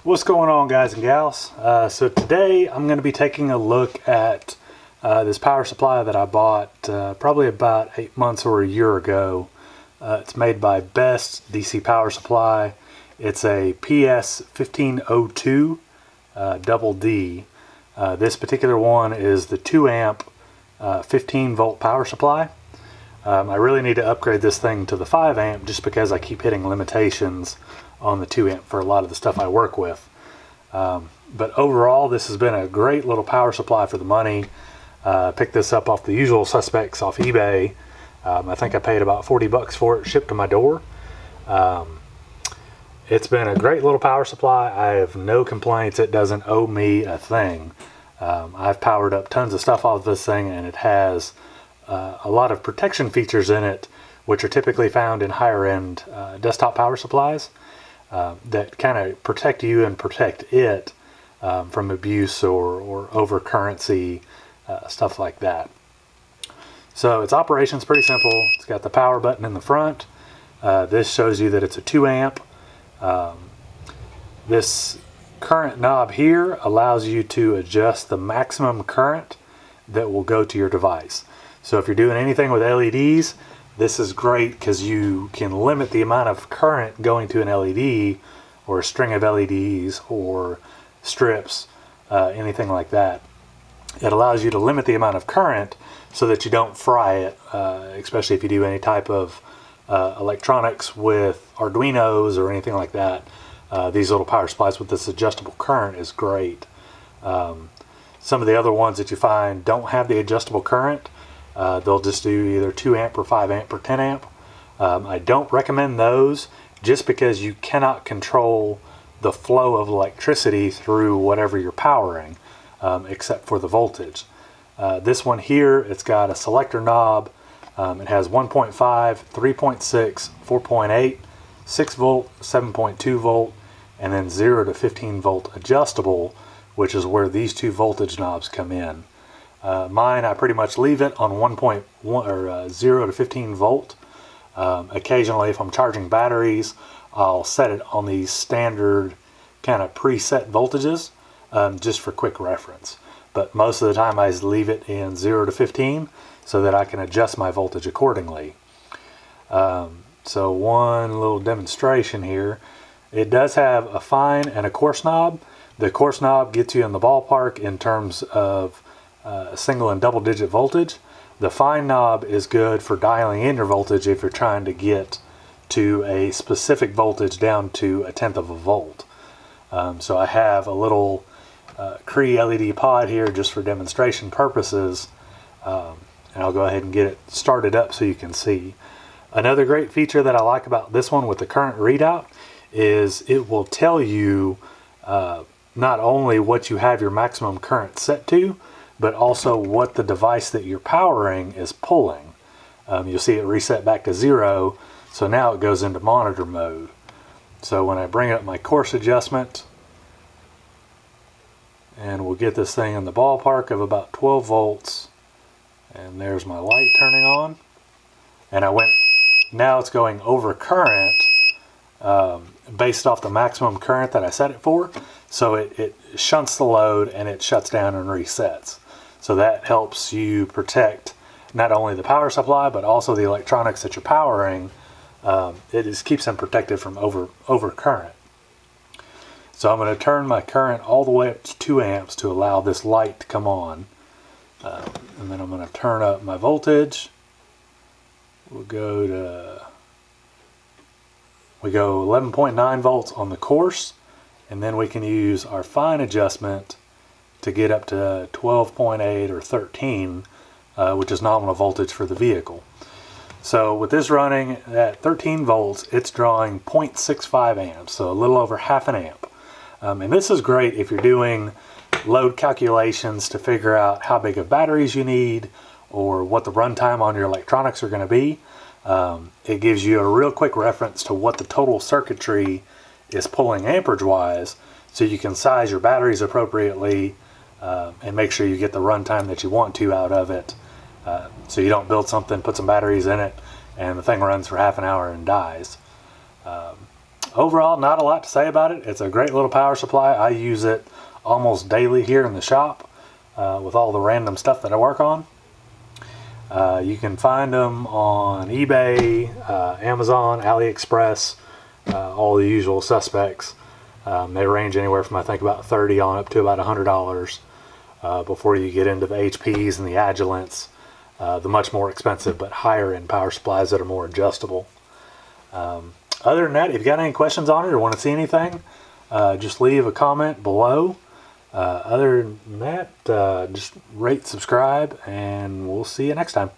What's going on, guys and gals? So today I'm going to be taking a look at this power supply that I bought probably about 8 months or a year ago. It's made by Best DC Power Supply. It's a PS1502DD. This particular one is the 2 amp 15 volt power supply. I really need to upgrade this thing to the 5 amp just because I keep hitting limitations on the 2 amp for a lot of the stuff I work with. But overall, this has been a great little power supply for the money. Picked this up off the usual suspects off eBay. I think I paid about 40 bucks for it, shipped to my door. It's been a great little power supply. I have no complaints. It doesn't owe me a thing. I've powered up tons of stuff off this thing, and it has a lot of protection features in it, which are typically found in higher end desktop power supplies. That kind of protect you and protect it from abuse or overcurrency, stuff like that. So its operation's pretty simple. It's got the power button in the front. This shows you that it's a 2 amp. This current knob here allows you to adjust the maximum current that will go to your device. So if you're doing anything with LEDs, this is great because you can limit the amount of current going to an LED or a string of LEDs or strips, anything like that. It allows you to limit the amount of current so that you don't fry it, especially if you do any type of electronics with Arduinos or anything like that. These little power supplies with this adjustable current is great. Some of the other ones that you find don't have the adjustable current. They'll just do either 2 amp or 5 amp or 10 amp. I don't recommend those just because you cannot control the flow of electricity through whatever you're powering, except for the voltage. This one here, it's got a selector knob. It has 1.5, 3.6, 4.8, 6 volt, 7.2 volt, and then 0 to 15 volt adjustable, which is where these two voltage knobs come in. Mine, I pretty much leave it on 1.1 or 0 to 15 volt. Occasionally, if I'm charging batteries, I'll set it on these standard kind of preset voltages, just for quick reference. But most of the time, I just leave it in 0 to 15 so that I can adjust my voltage accordingly. So one little demonstration here. It does have a fine and a coarse knob. The coarse knob gets you in the ballpark in terms of single and double digit voltage. The fine knob is good for dialing in your voltage if you're trying to get to a specific voltage down to 1/10 of a volt. So I have a little Cree LED pod here just for demonstration purposes, and I'll go ahead and get it started up so you can see. Another great feature that I like about this one with the current readout is it will tell you not only what you have your maximum current set to, but also what the device that you're powering is pulling. You'll see it reset back to 0, so now it goes into monitor mode. So when I bring up my course adjustment, and we'll get this thing in the ballpark of about 12 volts, and there's my light turning on, and now it's going over current based off the maximum current that I set it for. So it shunts the load and it shuts down and resets. So that helps you protect not only the power supply, but also the electronics that you're powering. It just keeps them protected from over current. So I'm going to turn my current all the way up to 2 amps to allow this light to come on. And then I'm going to turn up my voltage. We go 11.9 volts on the coarse, and then we can use our fine adjustment to get up to 12.8 or 13, which is nominal voltage for the vehicle. So with this running at 13 volts, it's drawing 0.65 amps, so a little over half an amp. And this is great if you're doing load calculations to figure out how big of batteries you need or what the runtime on your electronics are going to be. It gives you a real quick reference to what the total circuitry is pulling amperage wise, so you can size your batteries appropriately and make sure you get the runtime that you want to out of it, so you don't build something, put some batteries in it, and the thing runs for half an hour and dies. overall, not a lot to say about it. It's a great little power supply. I use it almost daily here in the shop with all the random stuff that I work on. You can find them on eBay, Amazon, AliExpress, all the usual suspects. They range anywhere from I think about $30 on up to about $100 before you get into the HPs and the Agilents, the much more expensive but higher end power supplies that are more adjustable. Other than that, if you've got any questions on it or want to see anything, just leave a comment below. Other than that, just rate, subscribe, and we'll see you next time.